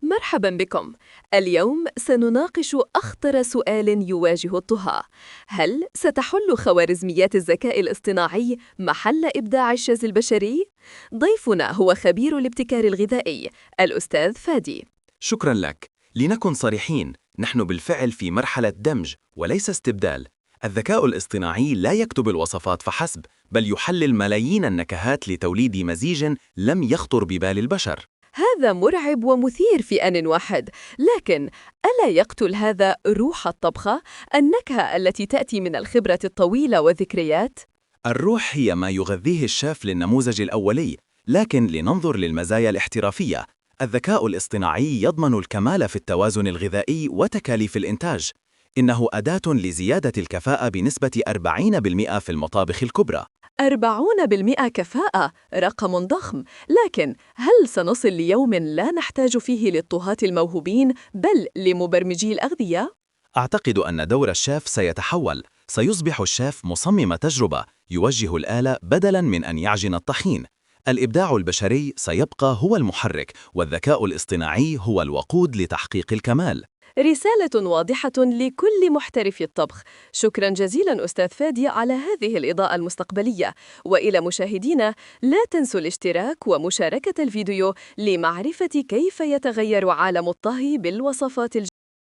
مرحبا بكم. اليوم سنناقش أخطر سؤال يواجه الطهاة: هل ستحل خوارزميات الذكاء الاصطناعي محل إبداع الشاذ البشري؟ ضيفنا هو خبير الابتكار الغذائي الأستاذ فادي. شكراً لك. لنكن صريحين، نحن بالفعل في مرحلة دمج وليس استبدال. الذكاء الاصطناعي لا يكتب الوصفات فحسب، بل يحلل ملايين النكهات لتوليد مزيج لم يخطر ببال البشر. هذا مرعب ومثير في آن واحد، لكن ألا يقتل هذا روح الطبخة؟ النكهة التي تأتي من الخبرة الطويلة والذكريات؟ الروح هي ما يغذيه الشاف للنموذج الأولي، لكن لننظر للمزايا الاحترافية. الذكاء الاصطناعي يضمن الكمال في التوازن الغذائي وتكاليف الإنتاج. إنه أداة لزيادة الكفاءة بنسبة 40% في المطابخ الكبرى. 40% كفاءة، رقم ضخم، لكن هل سنصل ليوم لا نحتاج فيه للطهاة الموهوبين بل لمبرمجي الأغذية؟ أعتقد أن دور الشاف سيتحول. سيصبح الشاف مصمم تجربة، يوجه الآلة بدلاً من أن يعجن الطحين. الإبداع البشري سيبقى هو المحرك، والذكاء الاصطناعي هو الوقود لتحقيق الكمال. رسالة واضحة لكل محترفي الطبخ. شكرا جزيلا أستاذ فادي على هذه الإضاءة المستقبلية. وإلى مشاهدينا، لا تنسوا الاشتراك ومشاركة الفيديو لمعرفة كيف يتغير عالم الطهي بالوصفات